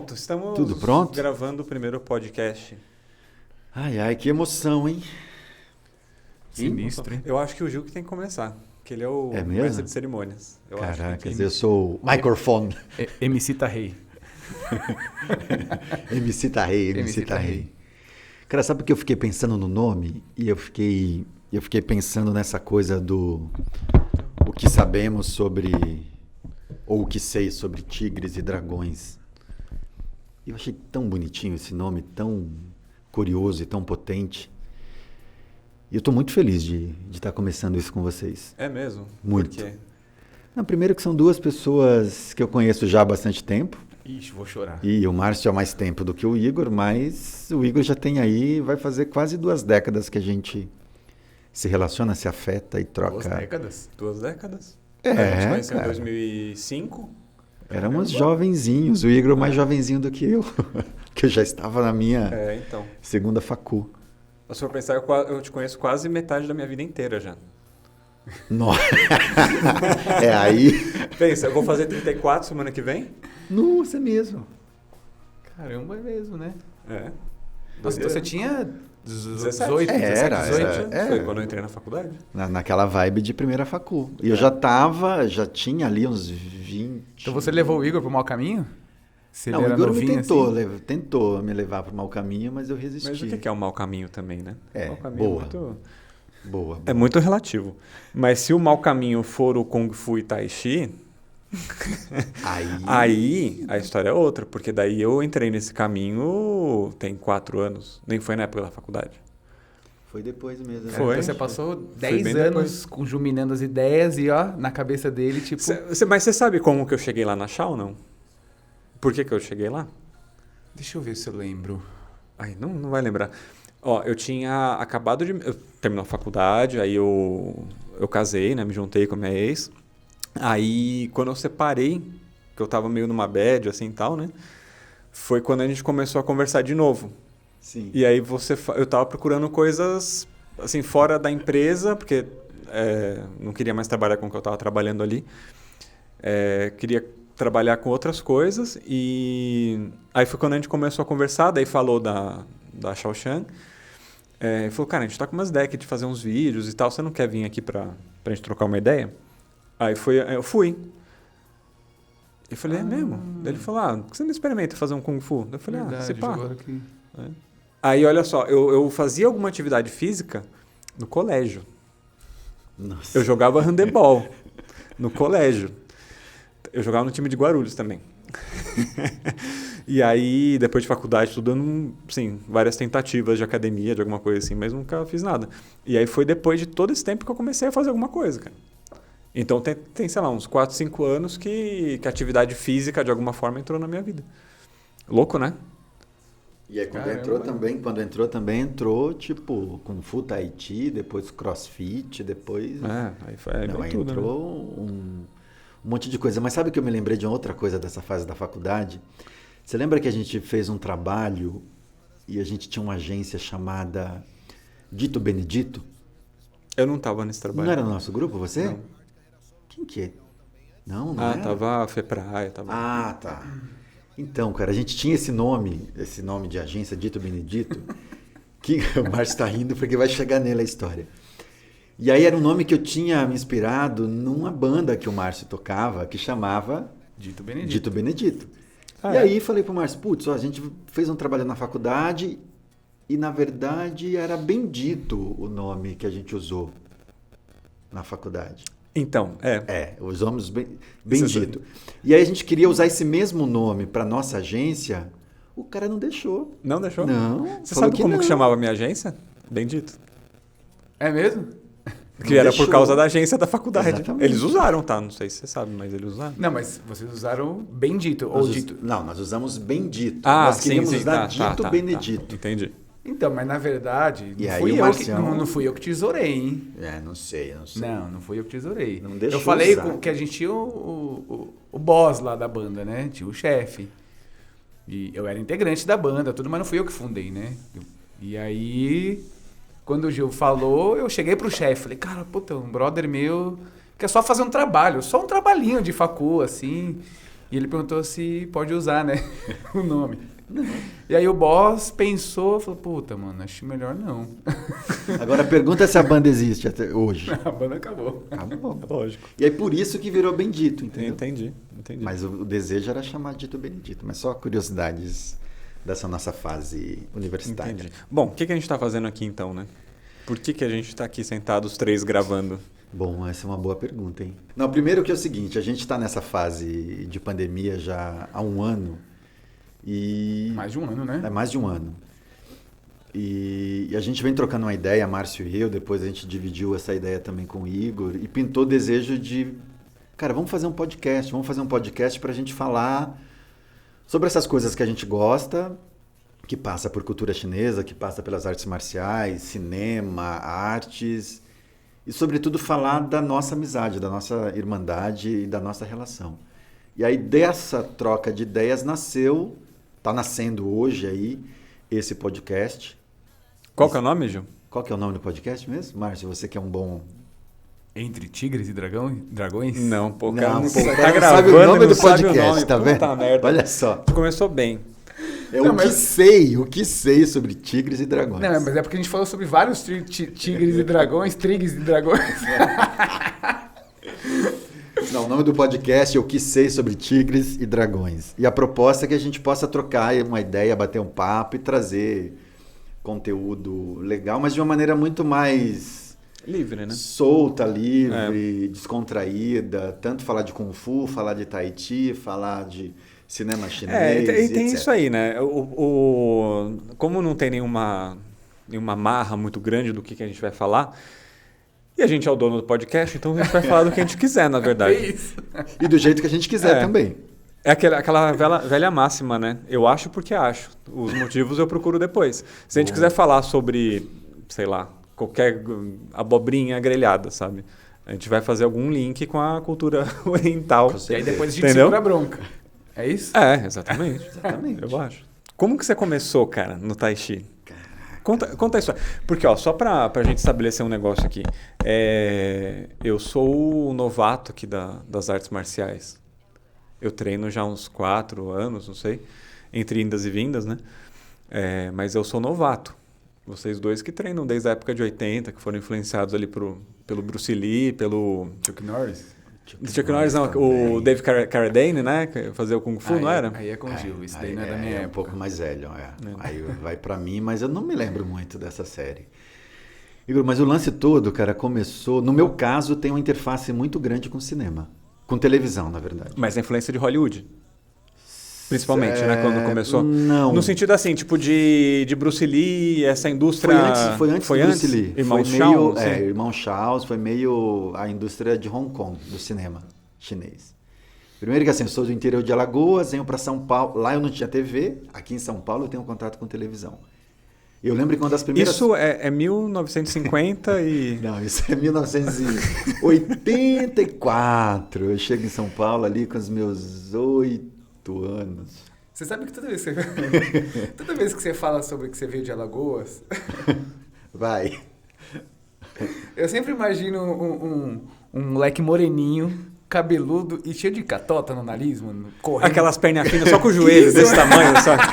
Pronto, estamos Tudo pronto? gravando o primeiro podcast. Ai, que emoção, hein? Sinistro, hein? Eu acho que o Gil que tem que começar, que ele é o É mesmo? mestre de cerimônias. Eu acho Caraca, que eu sou o microfone. MC tá rei. MC tá rei, MC tá rei. Cara, sabe que eu fiquei pensando no nome? E eu fiquei pensando nessa coisa do... O que sabemos sobre... Ou o que sei sobre tigres e dragões. Eu achei tão bonitinho esse nome, tão curioso e tão potente. E eu estou muito feliz de estar começando isso com vocês. É mesmo? Muito. Por quê? Não, primeiro que são duas pessoas que eu conheço já há bastante tempo. Ixi, vou chorar. E o Márcio há mais tempo do que o Igor, mas o Igor já tem aí, vai fazer quase 2 décadas que a gente se relaciona, se afeta e troca. 2 décadas? 2 décadas? É, A gente conheceu em cara. 2005. Éramos jovenzinhos, o Igor mais jovenzinho do que eu, que eu já estava na minha Então. segunda facu. Se for pensar, eu te conheço quase metade da minha vida inteira já. Nossa. Aí. Pensa, eu vou fazer 34 semana que vem? Nossa, é mesmo. Caramba, é mesmo, né? É. Nossa, então você tinha 17? 18, Era, 18? era. Foi quando eu entrei na faculdade. Naquela vibe de primeira facu. E eu já tinha ali uns 20. Então você levou o Igor pro mau caminho? Se Não, ele o era Igor me novinho tentou, assim? tentou me levar para o mau caminho, mas eu resisti. Mas o que é um mau caminho também, né? É, mau caminho boa. Boa. É Boa. muito relativo. Mas se o mau caminho for o Kung Fu e Tai Chi, aí a história é outra. Porque daí eu entrei nesse caminho tem 4 anos. Nem foi na época da faculdade. Foi depois mesmo. né? Foi. Então você passou Foi 10 bem anos depois. conjuminando as ideias e ó, na cabeça dele, tipo... Mas você sabe como que eu cheguei lá na Shaw, não? Por que eu cheguei lá? Deixa eu ver se eu lembro. Ai, não vai lembrar. Ó, eu tinha acabado de... Eu terminou a faculdade, aí eu casei, né? Me juntei com a minha ex. Aí, quando eu separei, que eu tava meio numa bad, assim, e tal, né? Foi quando a gente começou a conversar de novo. Sim. E aí eu tava procurando coisas, assim, fora da empresa, porque não queria mais trabalhar com o que eu tava trabalhando ali. Queria trabalhar com outras coisas. E aí foi quando a gente começou a conversar, daí falou da Shaoxan. Falou, cara, a gente tá com umas ideias aqui de fazer uns vídeos e tal, você não quer vir aqui pra gente trocar uma ideia? Aí eu fui. Eu falei, é mesmo? Daí ele falou, por que você não experimenta fazer um Kung Fu? Eu falei, Verdade, se pá. agora que... Aí, olha só, eu fazia alguma atividade física no colégio. Nossa. Eu jogava handebol no colégio. Eu jogava no time de Guarulhos também. E aí, depois de faculdade, estudando, sim, várias tentativas de academia, de alguma coisa assim, mas nunca fiz nada. E aí foi depois de todo esse tempo que eu comecei a fazer alguma coisa, cara. Então tem sei lá, uns 4, 5 anos que a atividade física, de alguma forma, entrou na minha vida. Louco, né? E aí quando Caramba. entrou também, tipo, Kung Fu, Tai Chi, depois CrossFit, depois... Aí foi Não, bem aí tudo, né? entrou um monte de coisa. Mas sabe que eu me lembrei de uma outra coisa dessa fase da faculdade? Você lembra que a gente fez um trabalho e a gente tinha uma agência chamada Dito Benedito? Eu não tava nesse trabalho. Não era no nosso grupo, você? Não. Quem que é? Não era? Tava a Fepraia, tava... Ah, tá. Então, cara, a gente tinha esse nome de agência, Dito Benedito, que o Márcio está rindo porque vai chegar nele a história. E aí era um nome que eu tinha me inspirado numa banda que o Márcio tocava, que chamava Dito Benedito. Dito Benedito. E aí falei pro Márcio, putz, a gente fez um trabalho na faculdade e, na verdade, era Bendito o nome que a gente usou na faculdade. Então, Usamos Bendito. E aí a gente queria usar esse mesmo nome para nossa agência, o cara não deixou. Não deixou? Não. Você falou sabe como não. que chamava a minha agência? Bendito. É mesmo? Que Não era deixou. por causa da agência da faculdade. Exatamente. Eles usaram, tá? Não sei se você sabe, mas eles usaram. Não, mas vocês usaram Bendito, ou Nós Dito. Não, nós usamos Bendito. Ah, nós queríamos sim, usar tá, Dito Benedito. Entendi. Então, mas na verdade, E não aí fui o eu Marcião- não fui eu que tesourei, hein? Não sei. Não fui eu que tesourei. Não deixou Eu falei usar. que a gente tinha o boss lá da banda, né? Tinha o chefe. E eu era integrante da banda, tudo, mas não fui eu que fundei, né? E aí, quando o Gil falou, eu cheguei pro chefe, falei, cara, puta, um brother meu quer só fazer um trabalho, só um trabalhinho de facu, assim. E ele perguntou se pode usar, né? O nome. E aí o boss pensou, falou, puta, mano, acho melhor não. Agora pergunta se a banda existe até hoje. A banda acabou. Acabou. Lógico. E aí por isso que virou Bendito, entendeu? Entendi. Mas o desejo era chamar Dito Benedito. Mas só curiosidades dessa nossa fase universitária. Entendi. Bom, o que a gente está fazendo aqui então, né? Por que a gente está aqui sentados os 3 gravando? Bom, essa é uma boa pergunta, hein? Não, primeiro que é o seguinte, a gente está nessa fase de pandemia já há um ano. E... Mais de um ano, né? É mais de um ano. E a gente vem trocando uma ideia, Márcio e eu, depois a gente dividiu essa ideia também com o Igor e pintou o desejo de, cara, vamos fazer um podcast para a gente falar sobre essas coisas que a gente gosta, que passa por cultura chinesa, que passa pelas artes marciais, cinema, artes, e sobretudo falar da nossa amizade, da nossa irmandade e da nossa relação. E aí dessa troca de ideias tá nascendo hoje aí esse podcast. Qual que é o nome, Gil? Qual que é o nome do podcast mesmo? Márcio, você que é um bom... Entre tigres e dragões? Não, pô, Não, cara, pô, você o tá cara não gravando, sabe o nome não do sabe o podcast, nome. tá vendo? Puta merda. Olha só. Começou bem. O que sei sobre tigres e dragões. Não, mas é porque a gente falou sobre vários tigres e dragões, trigues e dragões. Não, o nome do podcast é O Que Sei Sobre Tigres e Dragões. E a proposta é que a gente possa trocar uma ideia, bater um papo e trazer conteúdo legal, mas de uma maneira muito mais... Livre, né? Solta, livre, descontraída. Tanto falar de Kung Fu, falar de Tai Chi, falar de cinema chinês, e tem etc. isso aí, né? Como não tem nenhuma marra muito grande do que a gente vai falar... E a gente é o dono do podcast, então a gente vai falar do que a gente quiser, na verdade. É isso. E do jeito que a gente quiser também. É aquela velha máxima, né? Eu acho porque acho. Os motivos eu procuro depois. Se a gente quiser falar sobre, sei lá, qualquer abobrinha grelhada, sabe? A gente vai fazer algum link com a cultura oriental. E aí depois a gente entendeu? segura a bronca. É isso? É, exatamente. Exatamente. Eu acho. Como que você começou, cara, no Tai Chi? Conta a história. Porque, ó, só pra gente estabelecer um negócio aqui. Eu sou o novato aqui das artes marciais. Eu treino já há uns 4 anos, não sei. Entre indas e vindas, né? Mas eu sou novato. Vocês dois que treinam desde a época de 80, que foram influenciados ali pelo Bruce Lee, pelo... Chuck Norris? Chuck Norris não, o Dave Carradine, né? Que fazia o Kung Fu, não era? Aí é com o Gil, isso daí não é da minha época. Um pouco mais velho, Aí vai pra mim, mas eu não me lembro muito dessa série. Igor, mas o lance todo, cara, começou... No meu caso, tem uma interface muito grande com cinema. Com televisão, na verdade. Mas a influência de Hollywood. Principalmente, né? Quando começou. Não. No sentido assim, tipo de Bruce Lee, essa indústria... Foi antes do Bruce Lee. Irmão foi Shaw? meio, Irmão Shaw, foi meio a indústria de Hong Kong, do cinema chinês. Primeiro que assim, eu sou do interior de Alagoas, venho para São Paulo. Lá eu não tinha TV, aqui em São Paulo eu tenho contato com televisão. Eu lembro que uma das primeiras... Isso é 1950 e... Não, isso é 1984. Eu chego em São Paulo ali com os meus 8 anos. Você sabe que toda vez que você fala sobre que você veio de Alagoas... Vai. Eu sempre imagino um moleque moreninho, cabeludo e cheio de catota no nariz, mano. Correndo. Aquelas pernas finas, só com o joelho desse tamanho, sabe?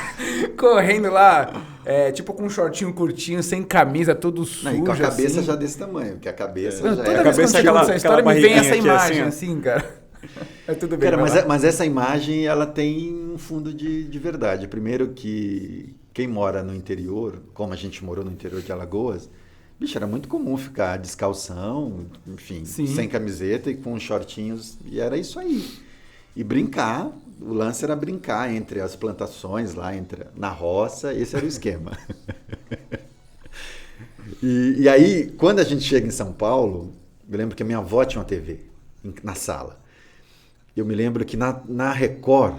Correndo lá, tipo com um shortinho curtinho, sem camisa, todo sujo. Não, e com a cabeça assim. já desse tamanho, porque a cabeça Toda já vez é... que eu cabeça te conto essa história, me vem essa barriguinha aqui, imagem, assim, cara. É tudo bem, Cara, mas essa imagem, ela tem um fundo de verdade. Primeiro que quem mora no interior, como a gente morou no interior de Alagoas, bicho, era muito comum ficar descalção, enfim, Sim. sem camiseta e com shortinhos, e era isso aí. E brincar, o lance era brincar entre as plantações lá, na roça, esse era o esquema. E aí, quando a gente chega em São Paulo, eu lembro que a minha avó tinha uma TV na sala. Eu me lembro que na Record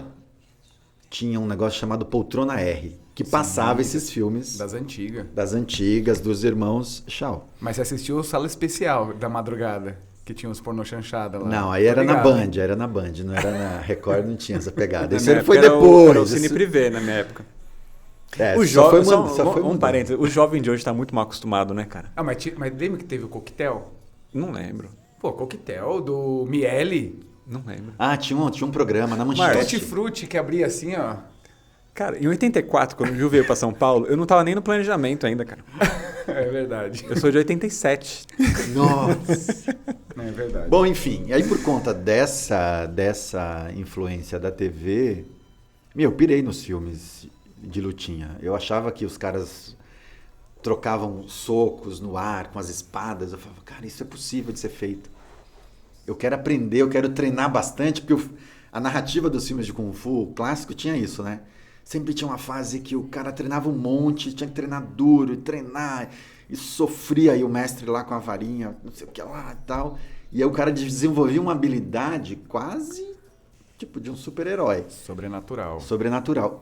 tinha um negócio chamado Poltrona R, que passava esses filmes Das antigas, dos irmãos Shaw. Mas você assistiu Sala Especial da madrugada, que tinha os pornô chanchada lá. Não, aí era na Band, não era na Record, não tinha essa pegada. Isso aí foi Era depois. o Cine Privé na minha época. Só foi um parênteses, o jovem de hoje está muito mal acostumado, né, cara? Mas lembra que teve o Coquetel? Não lembro. Pô, Coquetel do Miele. Não lembro. Ah, tinha um programa na Manchete. Tutti Frutti que abria assim, ó. Cara, em 84, quando o Gil veio pra São Paulo, eu não tava nem no planejamento ainda, cara. É verdade. Eu sou de 87. Nossa. É verdade. Bom, enfim, aí por conta dessa influência da TV, eu pirei nos filmes de lutinha. Eu achava que os caras trocavam socos no ar com as espadas. Eu falava, cara, isso é possível de ser feito. Eu quero aprender, eu quero treinar bastante, porque a narrativa dos filmes de Kung Fu clássico tinha isso, né? Sempre tinha uma fase que o cara treinava um monte, tinha que treinar duro, e treinar, e sofria aí o mestre lá com a varinha, não sei o que lá e tal. E aí o cara desenvolvia uma habilidade quase tipo de um super-herói. Sobrenatural.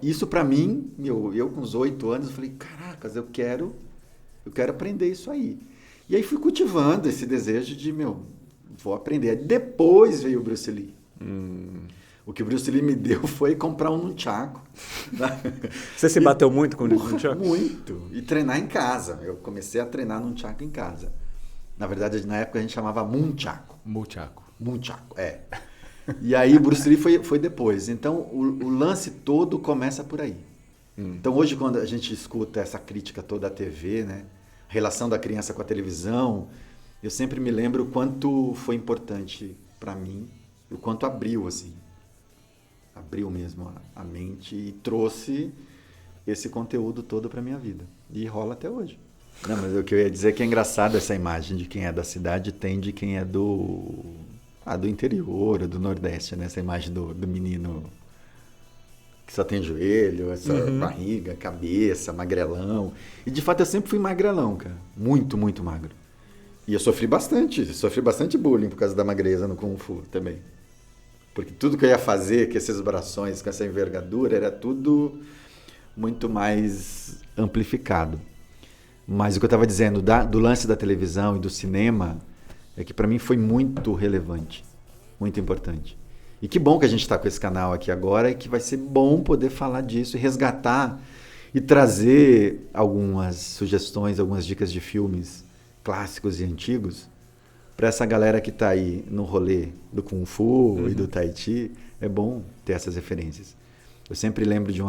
Isso pra mim, eu com os 8 anos, eu falei, caracas, eu quero aprender isso aí. E aí fui cultivando esse desejo de, vou aprender. Depois veio o Bruce Lee. O que o Bruce Lee me deu foi comprar um nunchaku. Você se bateu muito com o nunchaku? Muito. E treinar em casa. Eu comecei a treinar nunchaku em casa. Na verdade, na época a gente chamava munchaku. Munchaku, é. E aí o Bruce Lee foi depois. Então o lance todo começa por aí. Então hoje quando a gente escuta essa crítica toda à TV, né? A relação da criança com a televisão, eu sempre me lembro o quanto foi importante para mim, o quanto abriu assim. Abriu mesmo a mente e trouxe esse conteúdo todo para minha vida. E rola até hoje. Não, mas o que eu ia dizer é que é engraçado essa imagem de quem é da cidade tem de quem é do interior, do Nordeste, né? Essa imagem do menino que só tem joelho, essa barriga, cabeça, magrelão. E de fato eu sempre fui magrelão, cara. Muito, muito magro. E eu sofri bastante bullying por causa da magreza no Kung Fu também. Porque tudo que eu ia fazer, com esses brações, com essa envergadura, era tudo muito mais amplificado. Mas o que eu estava dizendo do lance da televisão e do cinema é que para mim foi muito relevante, muito importante. E que bom que a gente está com esse canal aqui agora e que vai ser bom poder falar disso e resgatar e trazer algumas sugestões, algumas dicas de filmes clássicos e antigos para essa galera que está aí no rolê do Kung Fu e do Tai Chi. É bom ter essas referências. Eu sempre lembro de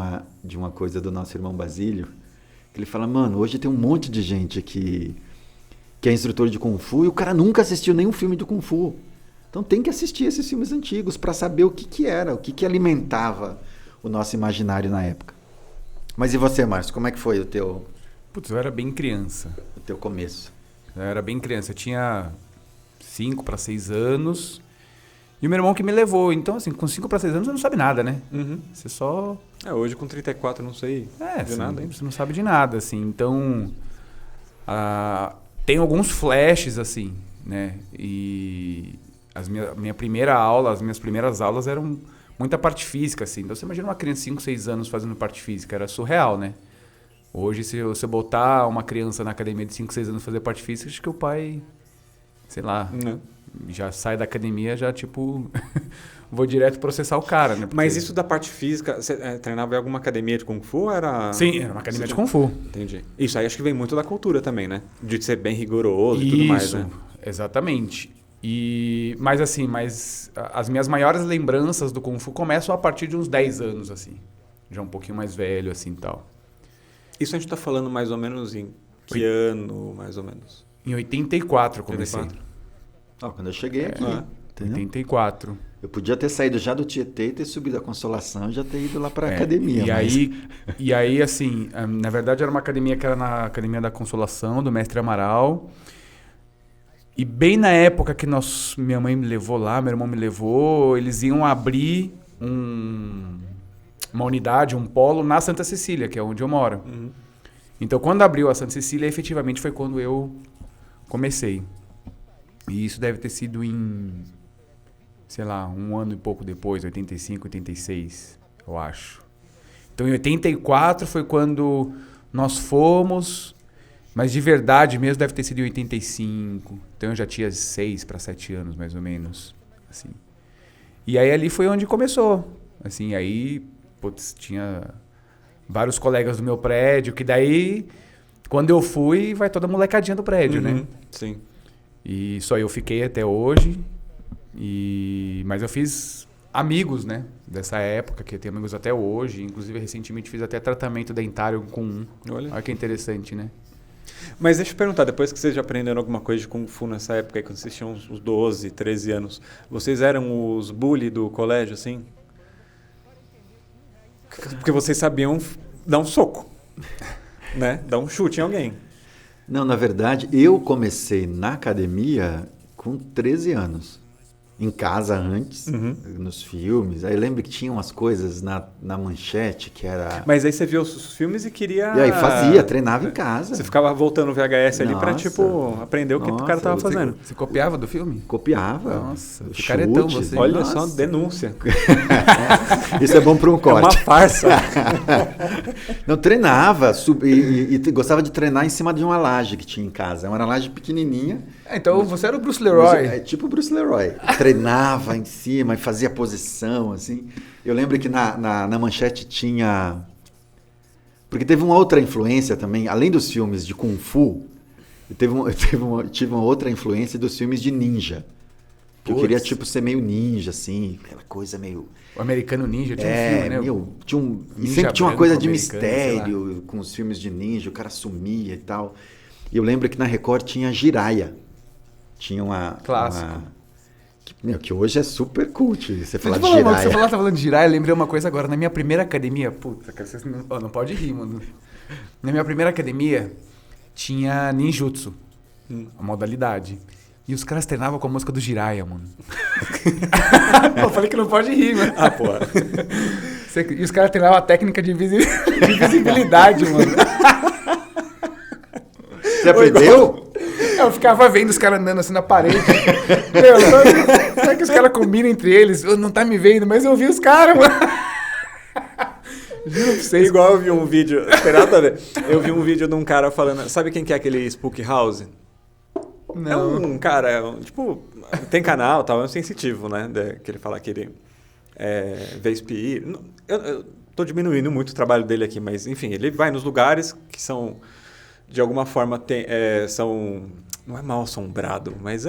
uma coisa do nosso irmão Basílio, que ele fala, mano, hoje tem um monte de gente que é instrutor de Kung Fu e o cara nunca assistiu nenhum filme do Kung Fu. Então tem que assistir esses filmes antigos para saber o que era, o que alimentava o nosso imaginário na época. Mas e você, Márcio, como é que foi o teu... Putz, eu era bem criança. O teu começo? Eu era bem criança, eu tinha 5 para 6 anos e o meu irmão que me levou. Então, assim, com 5 para 6 anos você não sabe nada, né? Você só... Hoje com 34 eu não sei de nada. Você não sabe de nada, assim. Então, tem alguns flashes, assim, né? E minha primeira aula, as minhas primeiras aulas eram muita parte física, assim. Então, você imagina uma criança de 5, 6 anos fazendo parte física, era surreal, né? Hoje, se você botar uma criança na academia de 5, 6 anos fazer parte física, acho que o pai, sei lá, já sai da academia, já tipo, vou direto processar o cara, né? Porque... Mas isso da parte física, você treinava em alguma academia de Kung Fu ou era... Sim, era uma academia de Kung Fu. Entendi. Isso aí acho que vem muito da cultura também, né? De ser bem rigoroso e tudo mais, né? Exatamente. Mas as minhas maiores lembranças do Kung Fu começam a partir de uns 10 anos, assim. Já um pouquinho mais velho, assim, e tal. Isso a gente está falando mais ou menos em que ano, mais ou menos? Em 84 eu comecei. 84. Quando eu cheguei aqui. 84. Eu podia ter saído já do Tietê e ter subido a Consolação e já ter ido lá para a academia. E aí, assim, na verdade era uma academia que era na Academia da Consolação, do Mestre Amaral. E bem na época que minha mãe me levou lá, meu irmão me levou, eles iam abrir uma unidade, um polo na Santa Cecília, que é onde eu moro. Então, quando abriu a Santa Cecília, efetivamente foi quando eu comecei. E isso deve ter sido em, sei lá, um ano e pouco depois, 85, 86, eu acho. Então, em 84 foi quando nós fomos, mas de verdade mesmo deve ter sido em 85. Então, eu já tinha 6 para 7 anos, mais ou menos, assim. E aí, ali foi onde começou. Assim, aí, putz, tinha vários colegas do meu prédio, que daí, quando eu fui, vai toda a molecadinha do prédio, né? Sim. E só eu fiquei até hoje. Mas eu fiz amigos, né? Dessa época, que eu tenho amigos até hoje. Inclusive, recentemente fiz até tratamento dentário com um. Olha que interessante, né? Mas deixa eu perguntar, depois que vocês já aprenderam alguma coisa de Kung Fu nessa época, aí, quando vocês tinham uns 12, 13 anos, vocês eram os bully do colégio, assim? Porque vocês sabiam dar um soco, né? Dar um chute em alguém. Não, na verdade, eu comecei na academia com 13 anos. Em casa antes, nos filmes. Aí eu lembro que tinha umas coisas na manchete que era... Mas aí você viu os filmes e queria... E aí treinava em casa. Você ficava voltando o VHS ali pra, tipo, aprender o que o cara tava fazendo. Você copiava do filme? Copiava. Nossa, que caretão você. Olha só, denúncia. Isso é bom para um corte. É uma farsa. Não, treinava e gostava de treinar em cima de uma laje que tinha em casa. Era uma laje pequenininha. Então você era o Bruce Leroy. É tipo o Bruce Leroy. Treinava em cima e fazia posição, assim. Eu lembro que na manchete tinha... Porque teve uma outra influência também, além dos filmes de Kung Fu, eu tive uma outra influência dos filmes de ninja. Que eu queria, tipo, ser meio ninja, assim, aquela coisa meio... O Americano Ninja tinha um filme, né? Sempre tinha uma coisa de mistério com os filmes de ninja, o cara sumia e tal. E eu lembro que na Record tinha Jiraiya. Tinha uma... Clássico. Que hoje é super cult. Você falar de Jiraiya. Você tá falando de Jiraiya, eu lembrei uma coisa agora. Na minha primeira academia... Puta, cara, você não pode rir, mano. Na minha primeira academia tinha ninjutsu. A modalidade. E os caras treinavam com a música do Jiraiya, mano. Eu falei que não pode rir, mano. Ah, pô. E os caras treinavam a técnica de invisibilidade, mano. Você aprendeu? Eu ficava vendo os caras andando assim na parede. Meu, será que os caras combinam entre eles? Não tá me vendo, mas eu vi os caras, mano. Juro pra vocês. Igual eu vi um vídeo, tem nada a ver. Eu vi um vídeo de um cara falando, sabe quem que é aquele Spook House? Não. É um cara, tipo, tem canal e tal, é um sensitivo, né? Que ele fala que ele vê espírito. Eu tô diminuindo muito o trabalho dele aqui, mas enfim, ele vai nos lugares que são, de alguma forma, não é mal assombrado, mas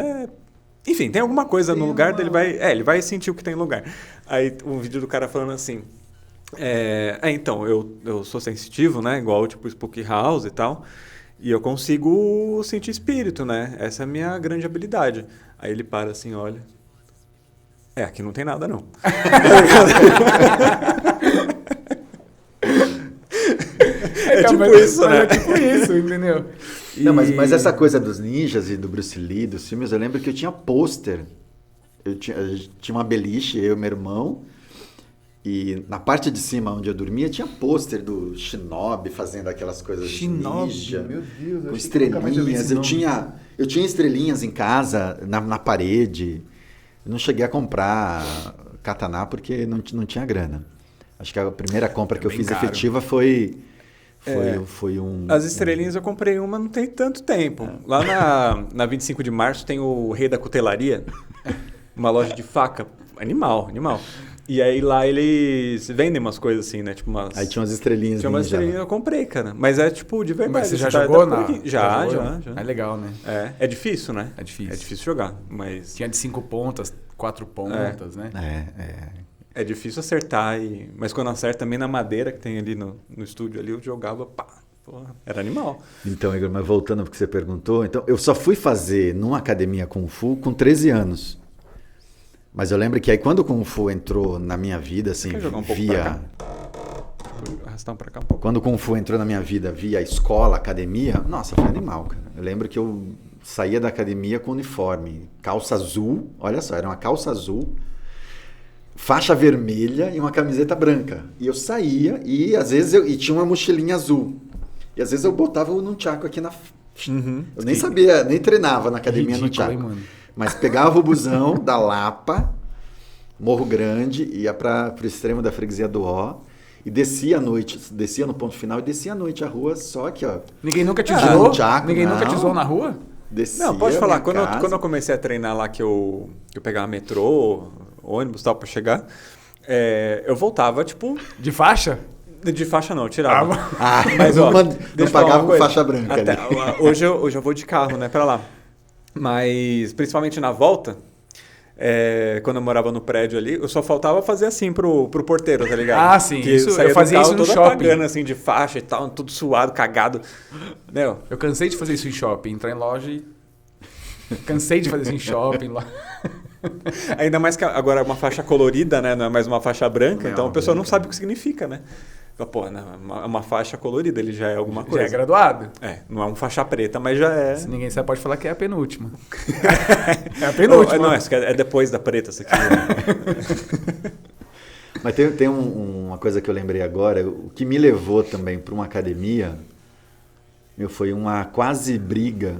enfim, tem alguma coisa no lugar dele, ele vai sentir o que tem no lugar. Aí um vídeo do cara falando assim, então, eu sou sensitivo, né? Igual tipo Spook House e tal. E eu consigo sentir espírito, né? Essa é a minha grande habilidade. Aí ele para assim, olha. Aqui não tem nada, não. Tipo isso, né? É tipo isso, entendeu? Não, mas essa coisa dos ninjas e do Bruce Lee, dos filmes, eu lembro que eu tinha pôster. A gente tinha uma beliche, eu e meu irmão. E na parte de cima onde eu dormia tinha pôster do Shinobi fazendo aquelas coisas de ninja. Meu Deus, com estrelinhas. Eu tinha estrelinhas em casa, na parede. Eu não cheguei a comprar katana porque não tinha grana. Acho que a primeira compra que eu fiz caro. efetiva foi um... As estrelinhas eu comprei uma não tem tanto tempo. Lá na 25 de março tem o Rei da Cutelaria, uma loja de faca. Animal. E aí lá eles vendem umas coisas assim, né? Tipo umas... Aí tinha umas estrelinhas. Tinha umas estrelinhas, eu comprei, cara. Mas é tipo de verdade. Mas você já jogou na... Já. É legal, né? É difícil, né? É difícil. É difícil jogar, mas... Tinha de 5 pontas, 4 pontas, né? É difícil acertar, mas quando acerta também na madeira que tem ali no estúdio ali, eu jogava, pá, porra, era animal. Então, Igor, mas voltando ao que você perguntou, então eu só fui fazer numa academia Kung Fu com 13 anos. Mas eu lembro que aí quando o Kung Fu entrou na minha vida, assim, via... Arrastar pra cá um pouco. Quando o Kung Fu entrou na minha vida via escola, academia, nossa, foi animal, cara. Eu lembro que eu saía da academia com uniforme, calça azul, olha só, era uma calça azul, faixa vermelha e uma camiseta branca. E eu saía e às vezes e tinha uma mochilinha azul. E às vezes eu botava o nunchaku aqui na... Eu nem sabia, nem treinava na academia nunchaku. Hein, mano? Mas pegava o busão da Lapa, Morro Grande, ia para o extremo da freguesia do Ó, e descia à noite, descia no ponto final e descia à noite a rua, só que, ó... Ninguém nunca te zoou? Ninguém não. Nunca te zoou na rua? Descia. Não, pode falar. Quando eu comecei a treinar lá, que eu pegava metrô, ônibus e tal pra chegar, eu voltava, tipo... De faixa? De faixa não, eu tirava. Mas ó, não pagava faixa branca ali. Hoje eu vou de carro, né, pra lá. Mas, principalmente na volta, quando eu morava no prédio ali, eu só faltava fazer assim pro porteiro, tá ligado? Ah, sim. Que Isso, saía eu fazia do carro isso no todo shopping. apagando, assim, de faixa e tal, tudo suado, cagado. Meu, Eu cansei de fazer isso em shopping, entrar em loja e... Cansei de fazer isso em shopping lá. ainda mais que agora é uma faixa colorida, né? Não é mais uma faixa branca, Não, então a pessoa não branca. sabe o que significa, né? Pô, né, uma faixa colorida, ele já é alguma Já coisa. é graduado. Não é um faixa preta, mas já é. Se ninguém sabe, pode falar que é a penúltima. É a penúltima. Não, é depois da preta essa aqui. Mas tem uma coisa que eu lembrei agora, o que me levou também para uma academia, foi uma quase briga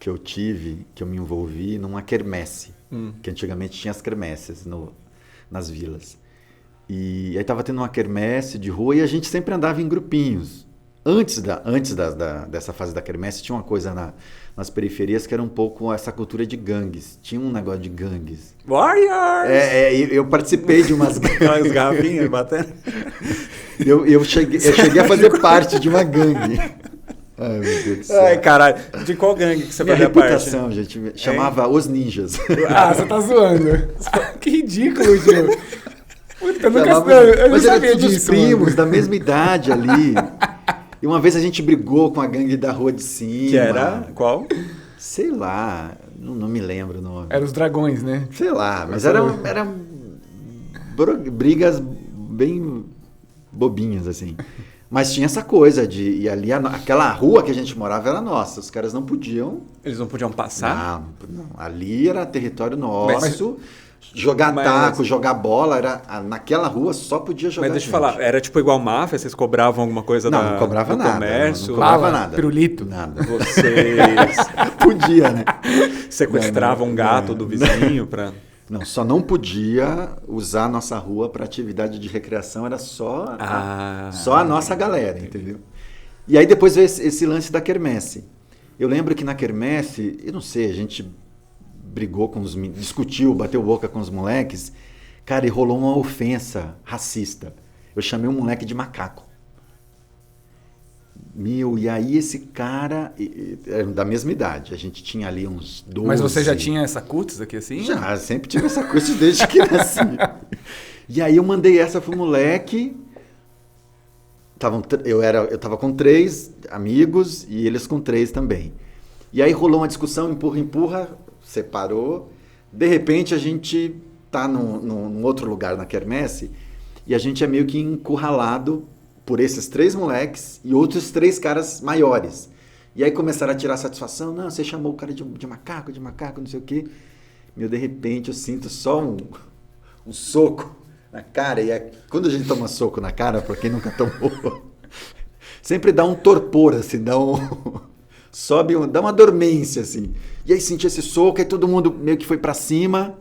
que eu tive, que eu me envolvi numa quermesse, que antigamente tinha as quermesses nas vilas. E aí estava tendo uma quermesse de rua e a gente sempre andava em grupinhos. Antes dessa fase da quermesse tinha uma coisa nas periferias que era um pouco essa cultura de gangues. Tinha um negócio de gangues. Warriors! Eu participei de umas Aquelas garrafinhas batendo. eu cheguei a fazer parte de uma gangue. Ai, meu Deus do céu. Ai, caralho. De qual gangue que você Minha fazia parte? reputação, gente, chamava Os Ninjas. Ah, você tá zoando. Que ridículo, Gil. Puta, eu nunca Chamava- eu não Mas era sabia todos disso. primos, mano. da mesma idade ali. E uma vez a gente brigou com a gangue da rua de cima. Que era qual? Sei lá, não me lembro o nome. Era os dragões, né? Sei lá, mas eram brigas bem bobinhas, assim. Mas tinha essa coisa de... E ali, aquela rua que a gente morava era nossa. Os caras não podiam... Eles não podiam passar? Não. Ali era território nosso. Jogar mas- taco, jogar bola, naquela rua só podia jogar Mas deixa eu gente. falar, era tipo igual máfia? Vocês cobravam alguma coisa Não cobrava do nada. comércio? Não cobrava Bala, nada. pirulito. Nada. Vocês Podia, né? sequestravam um gato do vizinho pra... Não, só não podia usar a nossa rua para atividade de recreação, era só a nossa galera, entendeu? E aí depois veio esse lance da quermesse. Eu lembro que na quermesse, eu não sei, a gente brigou com discutiu, bateu boca com os moleques, cara, e rolou uma ofensa racista. Eu chamei um moleque de macaco. E aí esse cara, da mesma idade, a gente tinha ali uns 12... Mas você já tinha essa cutis aqui assim? Já, sempre tive essa coisa desde que nasci. E aí eu mandei essa pro moleque. Eu tava com 3 amigos e eles com 3 também. E aí rolou uma discussão, empurra, separou. De repente a gente tá num outro lugar na quermesse e a gente é meio que encurralado por esses 3 moleques e outros 3 caras maiores. E aí começaram a tirar satisfação. Não, você chamou o cara de macaco, não sei o quê. De repente eu sinto só um soco na cara. E quando a gente toma soco na cara, pra quem nunca tomou, sempre dá um torpor, assim, sobe, dá uma dormência, assim. E aí senti esse soco, aí todo mundo meio que foi pra cima.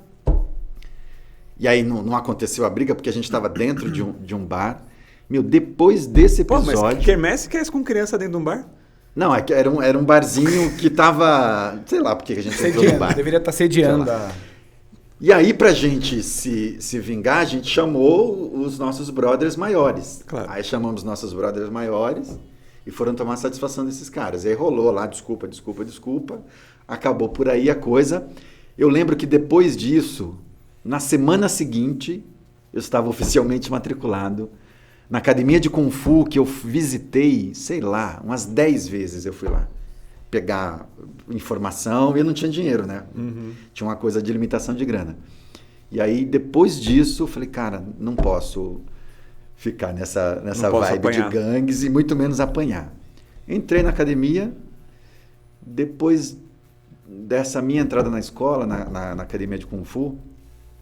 E aí não aconteceu a briga, porque a gente tava dentro de um bar. Depois desse Pô, episódio... mas que quermesse que é isso com criança dentro de um bar? Não, era um barzinho que tava... Sei lá porque a gente entrou no Sediando, bar. deveria estar sediando. Sei E aí, pra gente se vingar, a gente chamou os nossos brothers maiores. Claro. Aí chamamos nossos brothers maiores e foram tomar satisfação desses caras. E aí rolou lá, desculpa. Acabou por aí a coisa. Eu lembro que depois disso, na semana seguinte, eu estava oficialmente matriculado na academia de Kung Fu que eu visitei, sei lá, umas 10 vezes eu fui lá pegar informação e eu não tinha dinheiro, né? Tinha uma coisa de limitação de grana. E aí, depois disso, eu falei, cara, não posso ficar nessa vibe apanhar. de gangues e muito menos apanhar. Entrei na academia, depois dessa minha entrada na escola, na academia de Kung Fu,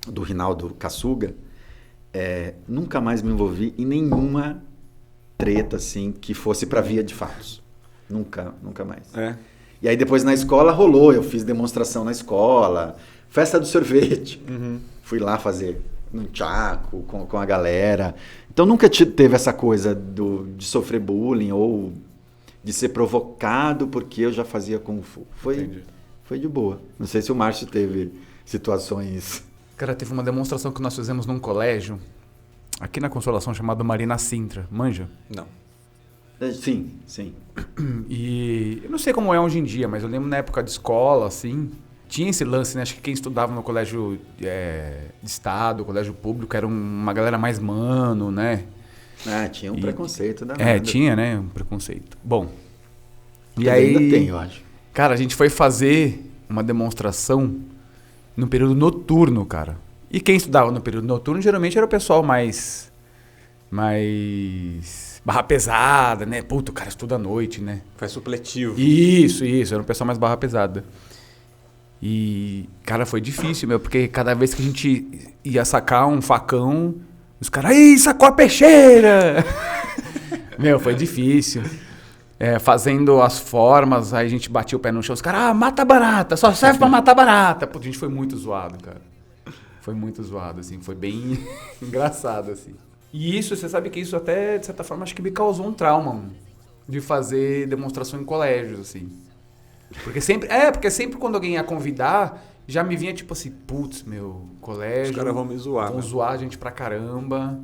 do Rinaldo Kaçuga, nunca mais me envolvi em nenhuma treta, assim, que fosse para via de fatos. Nunca mais. E aí depois na escola rolou, eu fiz demonstração na escola, festa do sorvete. Fui lá fazer num tchaco com a galera. Então nunca teve essa coisa de sofrer bullying ou de ser provocado porque eu já fazia Kung Fu. Foi de boa. Não sei se o Márcio teve situações... Cara, teve uma demonstração que nós fizemos num colégio, aqui na Consolação, chamado Marina Sintra. Manja? Não. Sim. E eu não sei como é hoje em dia, mas eu lembro na época de escola, assim, tinha esse lance, né? Acho que quem estudava no colégio de estado, colégio público, era uma galera mais mano, né? Tinha um preconceito da tinha, né? Um preconceito. Bom, e Mas aí... ainda tem, eu acho. Cara, a gente foi fazer uma demonstração no período noturno, cara. E quem estudava no período noturno, geralmente era o pessoal mais barra pesada, né? Puta, o cara estuda à noite, né? Faz supletivo. Isso. Era um pessoal mais barra pesada. E, cara, foi difícil, meu, porque cada vez que a gente ia sacar um facão, os caras, aí, sacou a peixeira! Meu, foi difícil. Fazendo as formas, aí a gente batia o pé no chão, os caras, mata barata, só serve pra matar barata. Pô, a gente foi muito zoado, cara. Foi muito zoado, assim, foi bem engraçado, assim. E isso, você sabe que isso até, de certa forma, acho que me causou um trauma, mano, de fazer demonstração em colégios, assim. Porque sempre quando alguém ia convidar, já me vinha tipo assim, putz, meu, colégio... Os caras vão me zoar. Vão zoar a gente pra caramba.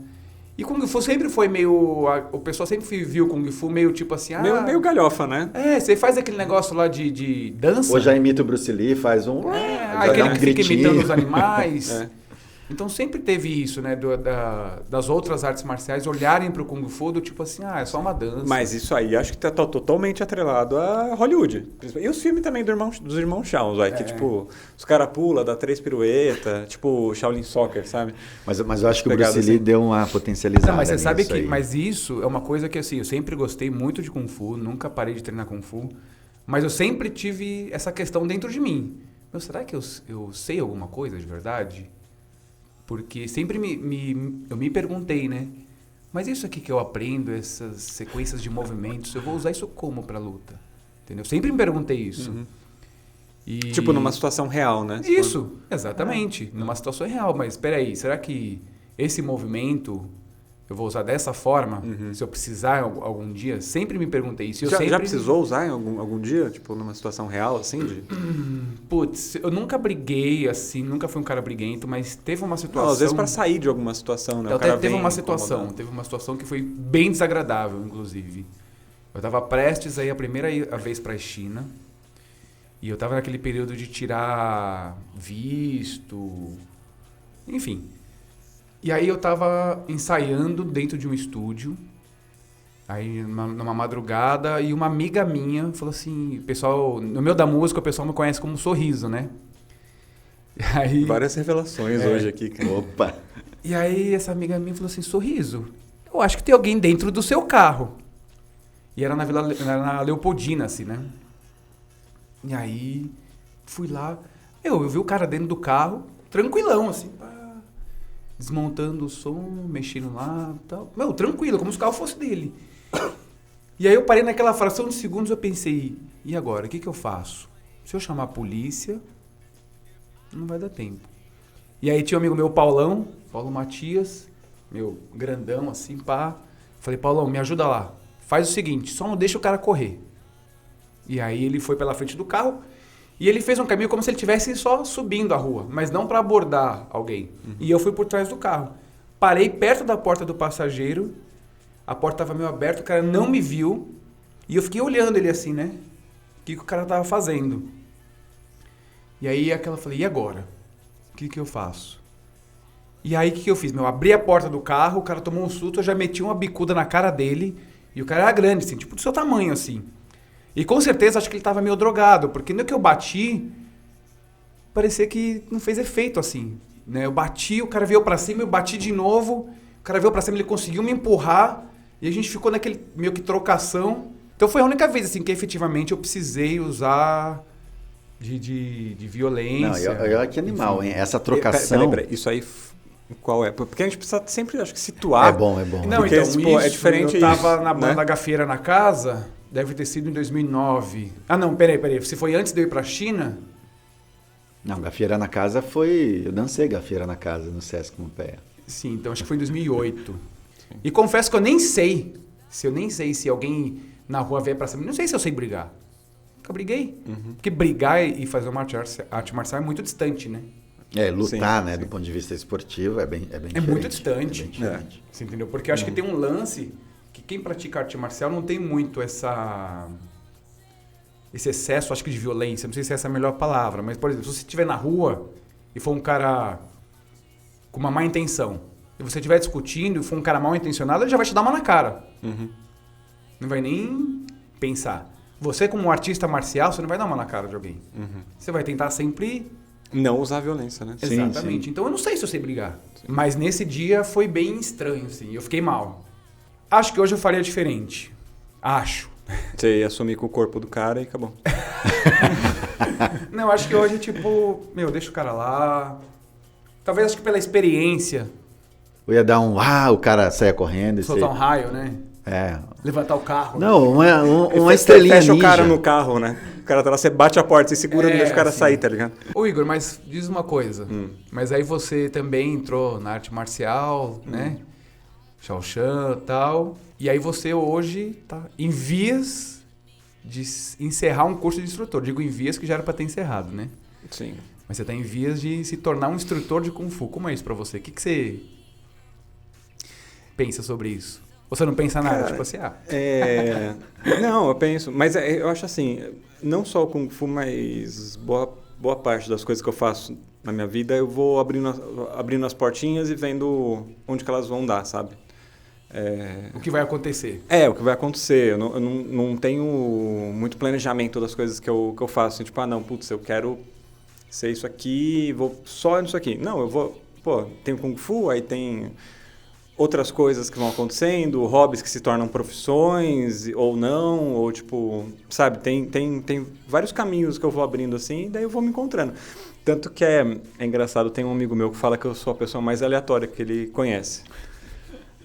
E Kung Fu sempre foi meio... O pessoal sempre viu o Kung Fu meio tipo assim... Meio galhofa, né? Você faz aquele negócio lá de dança. Hoje já imita o Bruce Lee, faz um... aquele que fica imitando os animais. Então sempre teve isso, né? Das outras artes marciais olharem pro Kung Fu do tipo assim, é só uma dança. Mas isso aí acho que tá totalmente atrelado a Hollywood. E os filmes também dos irmãos Shaw, que tipo, os caras pulam, dá 3 piruetas, tipo Shaolin Soccer, sabe? Mas eu acho que o Bruce Lee deu uma potencializada. Não, mas você sabe que... Aí. Mas isso é uma coisa que assim, eu sempre gostei muito de Kung Fu, nunca parei de treinar Kung Fu, mas eu sempre tive essa questão dentro de mim. Será que eu sei alguma coisa de verdade? Porque sempre eu me perguntei, né? Mas isso aqui que eu aprendo, essas sequências de movimentos, eu vou usar isso como pra luta? Entendeu? Sempre me perguntei isso. Uhum. Tipo, numa situação real, né? Isso, exatamente. Numa situação real. Mas espera aí, será que esse movimento eu vou usar dessa forma? Se eu precisar algum dia? Sempre me perguntei isso. Já precisou usar em algum dia? Tipo, numa situação real, assim? Putz, eu nunca briguei, assim, nunca fui um cara briguento, mas teve uma situação... Não, às vezes pra sair de alguma situação, né? Então, teve uma situação que foi bem desagradável, inclusive. Eu tava prestes a ir a primeira vez pra China, e eu tava naquele período de tirar visto, enfim... E aí eu tava ensaiando dentro de um estúdio, aí numa madrugada, e uma amiga minha falou assim, pessoal, no meio da música o pessoal me conhece como Sorriso, né? Aí, várias revelações hoje aqui, cara. Opa! E aí essa amiga minha falou assim, Sorriso, eu acho que tem alguém dentro do seu carro. E era na Leopoldina, assim, né? E aí fui lá, eu vi o cara dentro do carro, tranquilão, assim, desmontando o som, mexendo lá e tal. Meu, tranquilo, como se o carro fosse dele. E aí eu parei naquela fração de segundos, eu pensei, e agora, o que eu faço? Se eu chamar a polícia, não vai dar tempo. E aí tinha um amigo meu, Paulo Matias, meu, grandão assim, pá. Falei, Paulão, me ajuda lá. Faz o seguinte, só não deixa o cara correr. E aí ele foi pela frente do carro, e ele fez um caminho como se ele estivesse só subindo a rua, mas não para abordar alguém. E eu fui por trás do carro. Parei perto da porta do passageiro, a porta estava meio aberta, o cara não me viu, e eu fiquei olhando ele assim, né? O que o cara estava fazendo. E aí eu falei, e agora? O que eu faço? E aí o que eu fiz? Eu abri a porta do carro, o cara tomou um susto, eu já meti uma bicuda na cara dele, e o cara era grande, assim, tipo do seu tamanho, assim. E com certeza acho que ele estava meio drogado, porque no que eu bati, parecia que não fez efeito assim, né? Eu bati, o cara veio pra cima, eu bati de novo, o cara veio pra cima, ele conseguiu me empurrar, e a gente ficou naquele meio que trocação. Então foi a única vez assim que efetivamente eu precisei usar de violência. Não, olha que animal, hein? Essa trocação... Peraí, isso aí... Qual é? Porque a gente precisa sempre, acho que, situar. É bom. Não, porque, então, tipo, é diferente. Eu tava na banda Gafieira na Casa... Deve ter sido em 2009. Ah, não, peraí. Se foi antes de eu ir pra China? Não, Gafieira na Casa foi... Eu dancei Gafieira na Casa no Sesc Pompeia. Sim, então acho que foi em 2008. E confesso que eu nem sei se alguém na rua vier pra cima. Não sei se eu sei brigar. Nunca briguei. Porque brigar e fazer uma arte marcial é muito distante, né? Lutar, né? Do ponto de vista esportivo é bem diferente. Muito distante. É bem diferente. Você entendeu? Porque eu acho que tem um lance... que quem pratica arte marcial não tem muito essa esse excesso, acho que de violência, não sei se essa é a melhor palavra, mas, por exemplo, se você estiver na rua e for um cara com uma má intenção, e você estiver discutindo e for um cara mal intencionado, ele já vai te dar uma na cara. Não vai nem pensar. Você, como um artista marcial, você não vai dar uma na cara de alguém. Você vai tentar sempre... Não usar violência, né? Exatamente. Sim. Então, eu não sei se eu sei brigar. Sim. Mas nesse dia foi bem estranho, assim. Eu fiquei mal. Acho que hoje eu faria diferente. Acho. Você ia assumir com o corpo do cara e acabou. Não, acho que hoje, tipo... deixa o cara lá. Talvez, acho que pela experiência. Eu ia dar o cara saia correndo. Soltar um raio, né? É. Levantar o carro. Não, uma estrelinha fecha ninja. o cara no carro, né? O cara tá lá, você bate a porta, você segura, não deixa o cara sair, tá ligado? Ô Igor, mas diz uma coisa. Mas aí você também entrou na arte marcial, né? Shaoshan e tal. E aí você hoje tá em vias de encerrar um curso de instrutor. Digo em vias que já era pra ter encerrado, né? Sim. Mas você tá em vias de se tornar um instrutor de Kung Fu. Como é isso pra você? O que você pensa sobre isso? Ou você não pensa nada? Cara, tipo assim, Não, eu penso. Mas eu acho assim, não só o Kung Fu, mas boa parte das coisas que eu faço na minha vida, eu vou abrindo as portinhas e vendo onde que elas vão dar, sabe? O que vai acontecer. O que vai acontecer. Eu não tenho muito planejamento das coisas que eu faço. Assim, tipo, eu quero ser isso aqui, vou só nisso aqui. Não, eu vou... tem Kung Fu, aí tem... outras coisas que vão acontecendo, hobbies que se tornam profissões ou não, ou tipo, sabe, tem vários caminhos que eu vou abrindo assim, e daí eu vou me encontrando. Tanto que é engraçado, tem um amigo meu que fala que eu sou a pessoa mais aleatória que ele conhece.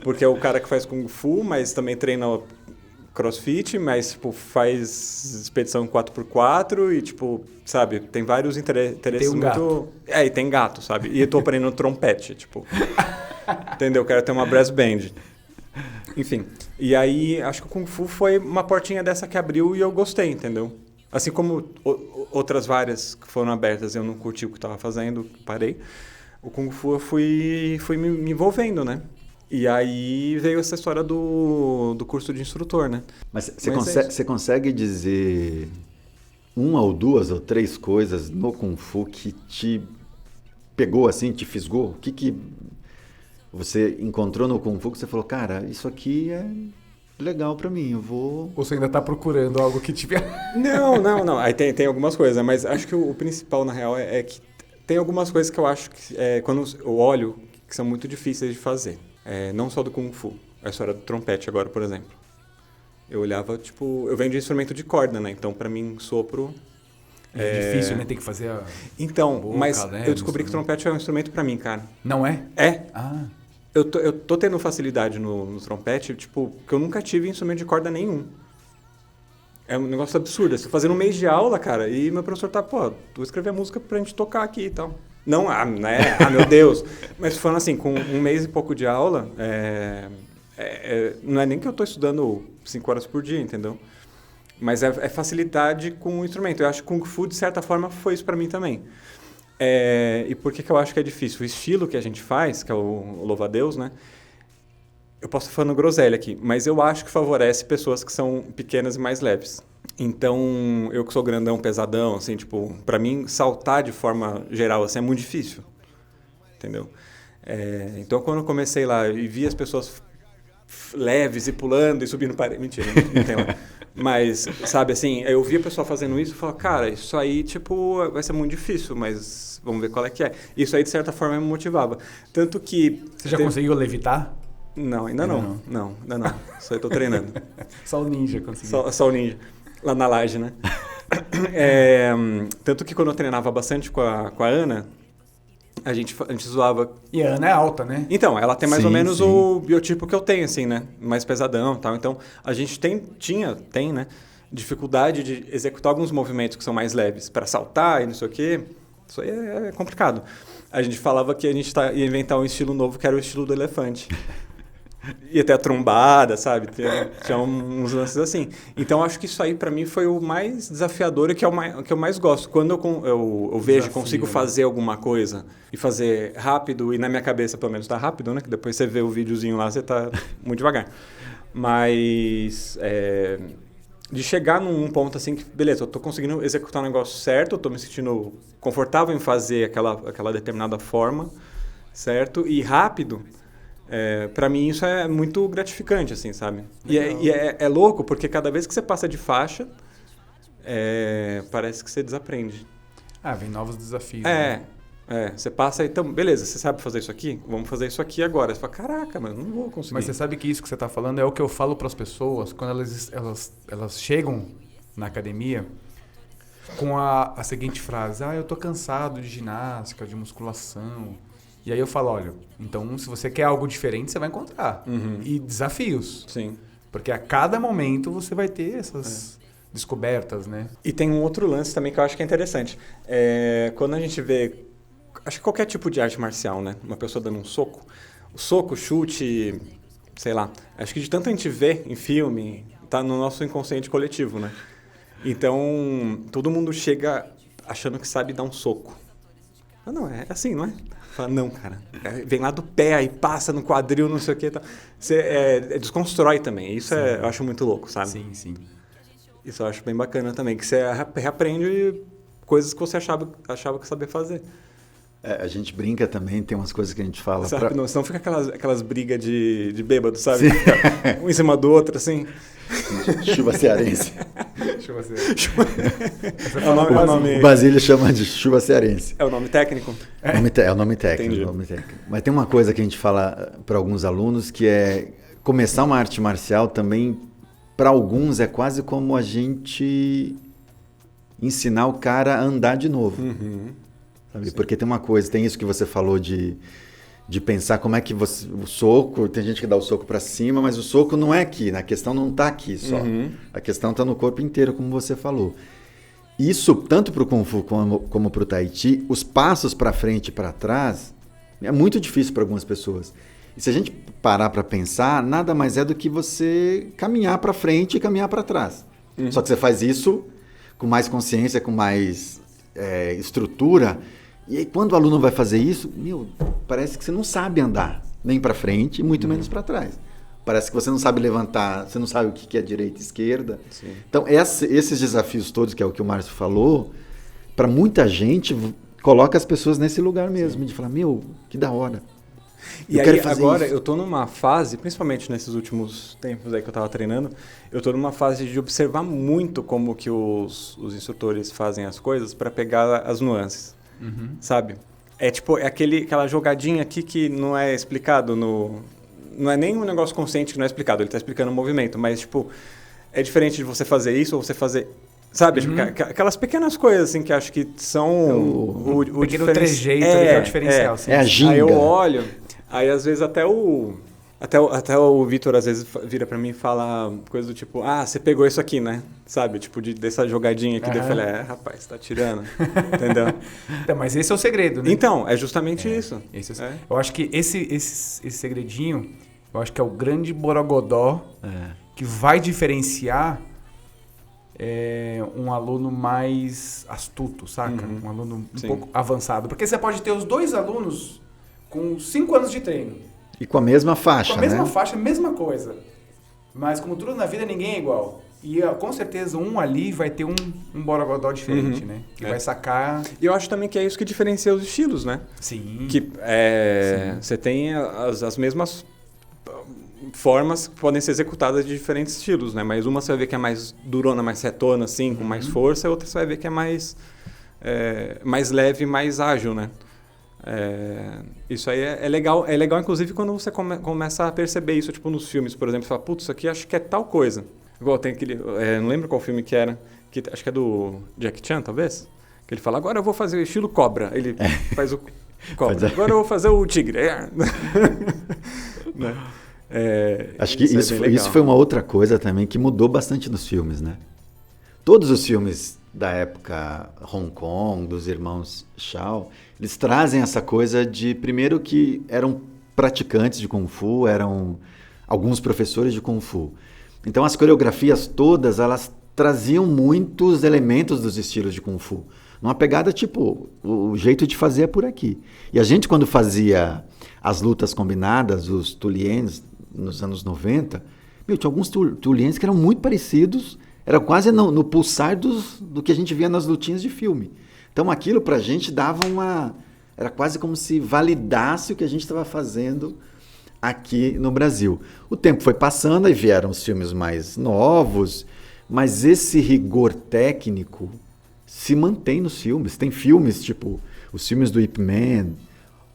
Porque é o cara que faz Kung Fu, mas também treina CrossFit, mas tipo, faz expedição 4x4 e tipo, sabe, tem vários interesses tem um muito... gato. E tem gato, sabe? E eu tô aprendendo trompete, tipo... Entendeu? Quero ter uma brass band. Enfim. E aí, acho que o Kung Fu foi uma portinha dessa que abriu e eu gostei, entendeu? Assim como outras várias que foram abertas, eu não curti o que estava fazendo, parei. O Kung Fu eu fui me envolvendo, né? E aí veio essa história do curso de instrutor, né? Mas você consegue dizer uma ou duas ou três coisas no Kung Fu que te pegou assim, te fisgou? O que você encontrou no Kung Fu que você falou, cara, isso aqui é legal pra mim, eu vou... Ou você ainda tá procurando algo que te... Não. Aí tem algumas coisas, mas acho que o principal, na real, é que tem algumas coisas que eu acho que, quando eu olho, que são muito difíceis de fazer. Não só do Kung Fu, a história do trompete agora, por exemplo. Eu olhava, tipo... Eu venho de instrumento de corda, né? Então, pra mim, sopro... É difícil, né? Tem que fazer a... Então, boca, mas né? eu descobri que o trompete é um instrumento pra mim, cara. Não é? É. Ah... Eu tô tendo facilidade no trompete, tipo, que eu nunca tive instrumento de corda nenhum. É um negócio absurdo. Estou fazendo um mês de aula, cara, e meu professor tá, vou escrever música pra gente tocar aqui e tal. Não, né? Meu Deus. Mas falando assim, com um mês e pouco de aula, não é nem que eu tô estudando 5 horas por dia, entendeu? Mas é facilidade com o instrumento. Eu acho que Kung Fu, de certa forma, foi isso pra mim também. E por que eu acho que é difícil? O estilo que a gente faz, que é o louva-a-Deus, né? Eu posso estar falando groselha aqui, mas eu acho que favorece pessoas que são pequenas e mais leves. Então, eu que sou grandão, pesadão, assim, tipo, pra mim, saltar de forma geral, assim, é muito difícil. Entendeu? Então, quando eu comecei lá e vi as pessoas leves e pulando e subindo parede... Mentira, não tem lá. Mas, sabe, assim, eu vi a pessoa fazendo isso e falei, cara, isso aí, tipo, vai ser muito difícil, mas vamos ver qual é que é. Isso aí, de certa forma, me motivava. Tanto que... Você já conseguiu levitar? Não, ainda não. Não, ainda não. Só eu tô treinando. Só o ninja conseguiu. Só o ninja. Lá na laje, né? Tanto que quando eu treinava bastante com a Ana, a gente zoava... E a Ana é alta, né? Então, ela tem mais Sim, ou menos sim. o biotipo que eu tenho, assim, né? Mais pesadão e tal. Então, a gente tem, né? Dificuldade de executar alguns movimentos que são mais leves para saltar e não sei o quê. Isso aí é complicado. A gente falava que a gente ia inventar um estilo novo, que era o estilo do elefante. Ia ter a trombada, sabe? Tinha uns lances assim. Então, acho que isso aí, para mim, foi o mais desafiador e que eu mais gosto. Quando eu vejo, consigo fazer alguma coisa e fazer rápido, e na minha cabeça, pelo menos, tá rápido, né? Que depois você vê o videozinho lá, você tá muito devagar. Mas de chegar num ponto assim que, beleza, eu tô conseguindo executar o negócio certo, eu tô me sentindo confortável em fazer aquela determinada forma, certo? E rápido, para mim isso é muito gratificante, assim, sabe? E é louco, porque cada vez que você passa de faixa, parece que você desaprende. Vem novos desafios. Né? Você passa, então, beleza, você sabe fazer isso aqui? Vamos fazer isso aqui agora. Você fala, caraca, mas não vou conseguir. Mas você sabe que isso que você está falando é o que eu falo para as pessoas quando elas chegam na academia com a seguinte frase: eu tô cansado de ginástica, de musculação. E aí eu falo, olha, então se você quer algo diferente, você vai encontrar. E desafios. Sim. Porque a cada momento você vai ter essas descobertas, né? E tem um outro lance também que eu acho que é interessante. Quando a gente vê, acho que qualquer tipo de arte marcial, né? Uma pessoa dando um soco. O soco, chute, sei lá. Acho que de tanto a gente vê em filme, tá no nosso inconsciente coletivo, né? Então, todo mundo chega achando que sabe dar um soco. Não, é assim, não é? Fala, não, cara. Vem lá do pé, aí passa no quadril, não sei o que. Tá. Você desconstrói também. Isso eu acho muito louco, sabe? Sim, sim. Isso eu acho bem bacana também. Que você reaprende coisas que você achava que sabia fazer. A gente brinca também, tem umas coisas que a gente fala... Não, senão fica aquelas brigas de bêbado, sabe? Fica um em cima do outro, assim. Chuva cearense. Chuva cearense. O nome... O Basílio chama de chuva cearense. É o nome técnico? É o nome técnico. Mas tem uma coisa que a gente fala para alguns alunos, que é começar uma arte marcial também, para alguns, é quase como a gente ensinar o cara a andar de novo. Sabe? Porque tem isso que você falou de pensar como é que o soco, tem gente que dá o soco para cima, mas o soco não é aqui, né? A questão não está aqui só. A questão está no corpo inteiro, como você falou. Isso, tanto para o Kung Fu como para o Tai Chi, os passos para frente e para trás é muito difícil para algumas pessoas. E se a gente parar para pensar, nada mais é do que você caminhar para frente e caminhar para trás. Só que você faz isso com mais consciência, com mais estrutura. E aí, quando o aluno vai fazer isso, parece que você não sabe andar nem para frente, muito menos para trás. Parece que você não sabe levantar, você não sabe o que é direita e esquerda. Sim. Então, esses desafios todos, que é o que o Márcio falou, para muita gente, coloca as pessoas nesse lugar mesmo, de falar, que da hora. E aí, agora, eu tô numa fase, principalmente nesses últimos tempos aí que eu tava treinando, eu tô numa fase de observar muito como que os instrutores fazem as coisas para pegar as nuances. Sabe? É tipo, aquela jogadinha aqui que não é explicado não é nem um negócio consciente que não é explicado, ele tá explicando o movimento, mas tipo, é diferente de você fazer isso ou você fazer, sabe? Tipo, aquelas pequenas coisas assim que acho que são o pequeno trejeito que é o diferencial. É a ginga. Aí eu olho, aí às vezes até o Vitor às vezes vira pra mim e fala coisa do tipo, você pegou isso aqui, né? Sabe? Tipo, dessa jogadinha aqui. Daí eu falei, rapaz, você tá tirando. Entendeu? Então, mas esse é o segredo, né? Então, é justamente isso. Eu acho que esse segredinho, eu acho que é o grande borogodó que vai diferenciar um aluno mais astuto, saca? Um aluno um pouco avançado. Porque você pode ter os dois alunos com 5 anos de treino. E com a mesma faixa, Com a mesma faixa, mesma coisa. Mas como tudo na vida, ninguém é igual. E com certeza um ali vai ter um borogodó diferente, né? Que vai sacar... E eu acho também que é isso que diferencia os estilos, né? Sim. Que você tem as mesmas formas que podem ser executadas de diferentes estilos, né? Mas uma você vai ver que é mais durona, mais retona, assim, com mais força. E outra você vai ver que é mais leve, mais ágil, né? Isso aí é legal, inclusive quando você começa a perceber isso, tipo nos filmes, por exemplo, você fala, putz, isso aqui acho que é tal coisa. Igual tem aquele, não lembro qual filme que era, que acho que é do Jackie Chan, talvez, que ele fala, agora eu vou fazer o estilo cobra, ele faz o cobra, agora eu vou fazer o tigre. Né? Acho que isso foi uma outra coisa também que mudou bastante nos filmes, né? Todos os filmes da época Hong Kong, dos irmãos Shaw, eles trazem essa coisa de, primeiro, que eram praticantes de Kung Fu, eram alguns professores de Kung Fu. Então, as coreografias todas, elas traziam muitos elementos dos estilos de Kung Fu. Numa pegada, tipo, o jeito de fazer é por aqui. E a gente, quando fazia as lutas combinadas, os tuliens, nos anos 90, tinha alguns tuliens que eram muito parecidos era quase no pulsar do que a gente via nas lutinhas de filme. Então aquilo pra gente dava uma... Era quase como se validasse o que a gente estava fazendo aqui no Brasil. O tempo foi passando, aí vieram os filmes mais novos, mas esse rigor técnico se mantém nos filmes. Tem filmes, tipo os filmes do Ip Man,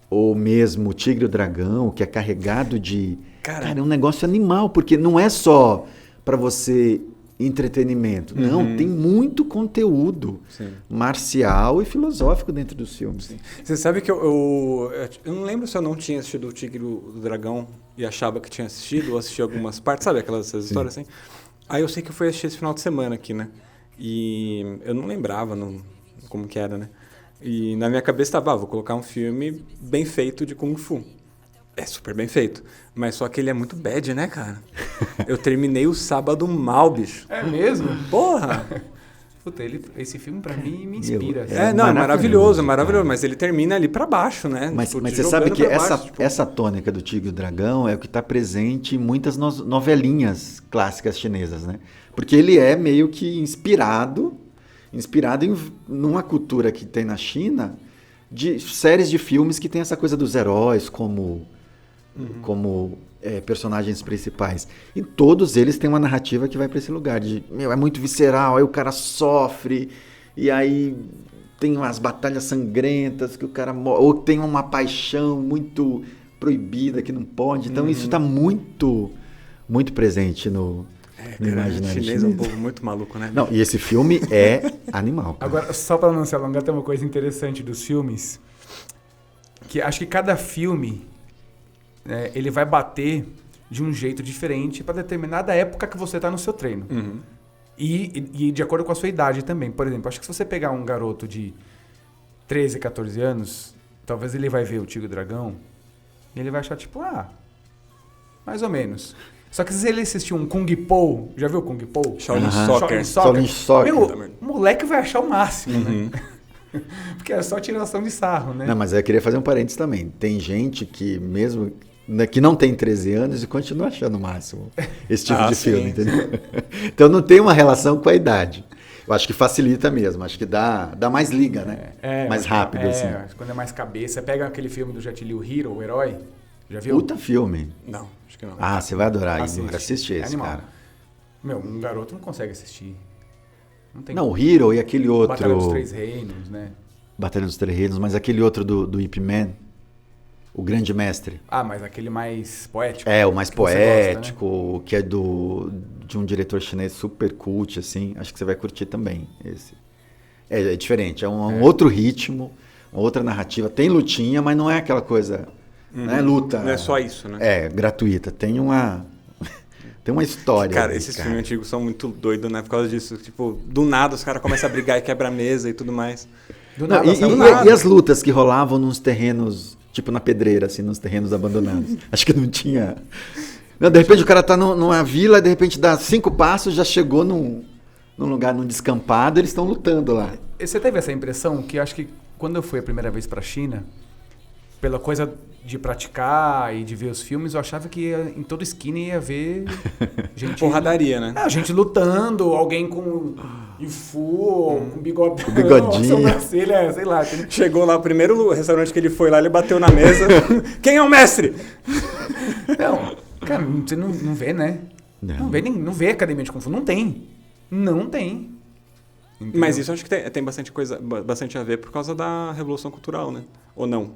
ou mesmo o Tigre e o Dragão, que é carregado de... Cara, é um negócio animal, porque não é só para você entretenimento. Não, tem muito conteúdo marcial e filosófico dentro dos filmes. Sim. Você sabe que eu não lembro se eu não tinha assistido o Tigre e o Dragão e achava que tinha assistido, ou assisti algumas partes, sabe aquelas histórias assim? Aí eu sei que eu fui assistir esse final de semana aqui, né? E eu não lembrava como que era, né? E na minha cabeça estava, vou colocar um filme bem feito de Kung Fu. É super bem feito. Mas só que ele é muito bad, né, cara? Eu terminei o sábado mal, bicho. É mesmo? Porra! Puta, esse filme pra mim me inspira. É maravilhoso. Mas ele termina ali pra baixo, né? Mas Tipo, você sabe que essa tônica do Tigre e o Dragão é o que está presente em muitas novelinhas clássicas chinesas, né? Porque ele é meio que inspirado numa cultura que tem na China de séries de filmes que tem essa coisa dos heróis como personagens principais. E todos eles têm uma narrativa que vai para esse lugar de, é muito visceral, aí o cara sofre, e aí tem umas batalhas sangrentas que o cara morre, ou tem uma paixão muito proibida que não pode. Então isso está muito, muito presente no imaginário chinês. É um povo muito maluco, né? Não, e esse filme é animal. Agora, só para não se alongar, tem uma coisa interessante dos filmes, que acho que cada filme ele vai bater de um jeito diferente para determinada época que você está no seu treino. E de acordo com a sua idade também. Por exemplo, acho que se você pegar um garoto de 13, 14 anos, talvez ele vai ver o Tigre e o Dragão e ele vai achar tipo, mais ou menos. Só que se ele assistir um Kung Po, já viu o Kung Po? Shaolin Soccer. Meu, o moleque vai achar o máximo, né? Porque é só tiração de sarro, né? Não, mas eu queria fazer um parênteses também. Tem gente que mesmo que não tem 13 anos e continua achando o máximo esse tipo de filme, entendeu? Então não tem uma relação com a idade. Eu acho que facilita mesmo, acho que dá mais liga, né? Mais rápido, assim. Quando é mais cabeça. Pega aquele filme do Jet Li, o Hero, o Herói, já viu? Puta filme. Não, acho que não. Você vai adorar, Igor. Assiste esse, animal. cara. Meu, um garoto não consegue assistir. Não, o Hero e aquele outro... Batalha dos Três Reinos, né? Batalha dos Três Reinos, mas aquele outro do Ip Man, o Grande Mestre. Mas aquele mais poético. O mais poético, gosta, né? Que é de um diretor chinês super cult, assim. Acho que você vai curtir também esse. É diferente, é um outro ritmo, uma outra narrativa. Tem lutinha, mas não é aquela coisa... Não é luta. Não é só isso, né? Gratuita. Tem uma história. Cara, esses filmes antigos são muito doidos, né? Por causa disso. Tipo, do nada os caras começam a brigar e quebra a mesa e tudo mais. Do nada. E as lutas que rolavam nos terrenos, tipo na pedreira, assim, nos terrenos abandonados. Acho que não tinha... Não, de repente o cara tá numa vila, de repente dá 5 passos, já chegou num lugar, num descampado, eles estão lutando lá. Você teve essa impressão que acho que quando eu fui a primeira vez pra China, pela coisa de praticar e de ver os filmes, eu achava que em toda esquina ia ver gente... Porradaria, né? Gente lutando, alguém com Ifu, com bigodinho. Com bigodinho. Sobrancelha, sei lá. Chegou lá, o primeiro restaurante que ele foi lá, ele bateu na mesa. Quem é o mestre? Não, cara, você não vê, né? Não vê academia de Kung Fu. Não tem. Entendeu? Mas isso acho que tem bastante a ver por causa da Revolução Cultural, né? Ou não?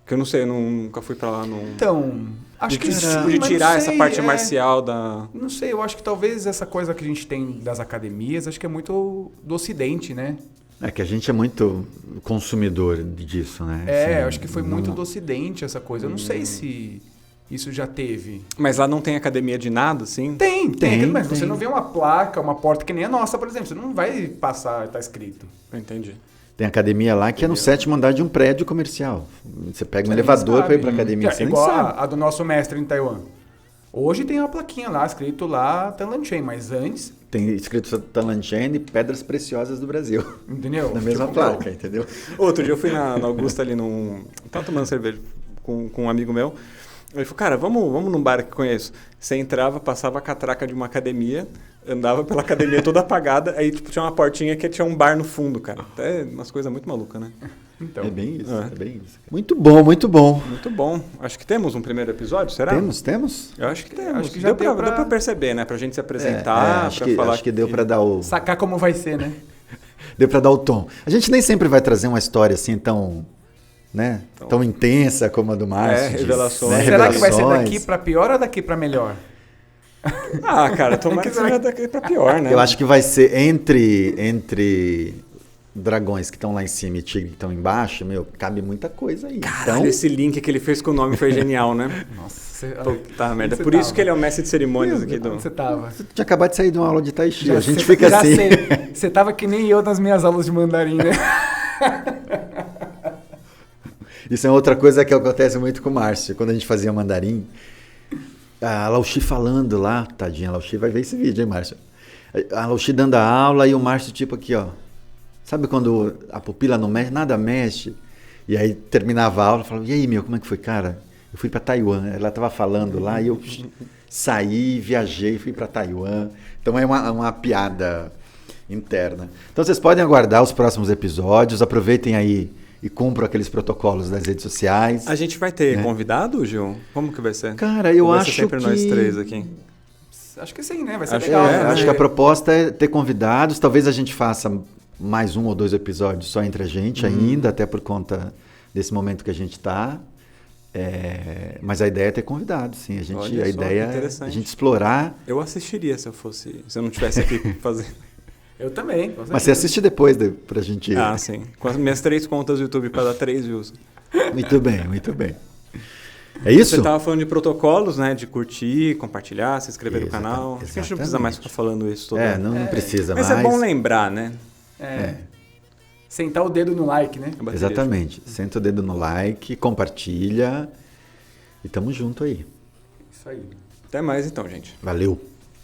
Que eu não sei, eu nunca fui pra lá. Então, acho que de tirar essa parte marcial da... Não sei, eu acho que talvez essa coisa que a gente tem das academias, acho que é muito do Ocidente, né? É que a gente é muito consumidor disso, né? Eu acho que foi muito do Ocidente essa coisa. Eu não sei se isso já teve. Mas lá não tem academia de nada, assim? Tem. Mas você não vê uma placa, uma porta que nem a nossa, por exemplo. Você não vai passar, tá escrito. Eu entendi. Tem academia lá que é no 7º andar de um prédio comercial. Você pega um elevador para ir para academia. Você igual a do nosso mestre em Taiwan. Hoje tem uma plaquinha lá, escrito lá Tanlanchen, mas antes... Tem escrito Tanlanchen e Pedras Preciosas do Brasil. Entendeu? Na mesma placa, entendeu? Outro dia eu fui na Augusta ali tava tomando cerveja com um amigo meu. Ele falou, cara, vamos num bar que conheço. Você entrava, passava a catraca de uma academia, andava pela academia toda apagada, aí tipo, tinha uma portinha que tinha um bar no fundo, cara. Até umas coisas muito malucas, né? Então, É bem isso, é bem isso. Muito bom, muito bom. Muito bom. Acho que temos um primeiro episódio, será? Temos? Eu acho que temos. Acho que já deu deu pra perceber, né? Pra gente se É, apresentar, acho pra que, falar acho que deu pra dar o... sacar como vai ser, né? Deu pra dar o tom. A gente nem sempre vai trazer uma história assim tão, né, tão intensa como a do Márcio. diz, revelações. né, Será que vai ser revelações. daqui pra pior ou daqui pra melhor? Ah, cara, tomara que seja daqui pra pior, né? Eu acho que vai ser entre dragões que estão lá em cima e tigre que estão embaixo, meu, cabe muita coisa aí. Caralho, esse link que ele fez com o nome foi genial, né? Nossa, Puta merda. Onde Por você isso tava? que ele é o mestre de cerimônias aqui do... Onde você tava? Você tinha acabado de sair de uma aula de Tai Chi, a gente Você- fica já assim. sei. Você tava que nem eu nas minhas aulas de mandarim, né? Isso é outra coisa que acontece muito com o Márcio. Quando a gente fazia mandarim, a Lauxi falando lá, tadinha, a Lauxi vai ver esse vídeo, hein, Márcio? A Lauxi dando a aula e o Márcio tipo aqui, ó. Sabe quando a pupila não mexe, nada mexe? E aí terminava a aula, falava, e aí, meu, como é que foi, cara? Eu fui para Taiwan. Ela tava falando lá e eu saí, viajei, fui para Taiwan. Então é uma piada interna. Então vocês podem aguardar os próximos episódios, aproveitem aí e cumpram aqueles protocolos das redes sociais. A gente vai ter Né? convidado, Gil? Como que vai ser? Cara, eu Ou vai acho ser sempre que... nós três aqui? Acho que sim, né? Vai ser Acho legal. que né? Acho que a proposta é ter convidados. Talvez a gente faça mais 1 ou 2 episódios só entre a gente ainda, até por conta desse momento que a gente está. Mas a ideia é ter convidados, sim. Olha A só, ideia que é interessante. a gente explorar. Eu assistiria se eu não tivesse aqui fazendo. Eu também. com Mas você certeza. assiste depois pra gente. Ah, sim. Com as minhas 3 contas do YouTube para dar 3 views. Muito bem, muito bem. É isso? Você estava falando de protocolos, né? De curtir, compartilhar, se inscrever no Exatamente, canal. Acho que a gente não precisa mais ficar falando isso todo Não precisa Mas mais. é bom lembrar, né? Sentar o dedo no like, né? A bateria. Exatamente. Senta o dedo no like, compartilha e tamo junto aí. Isso aí. Até mais então, gente. Valeu.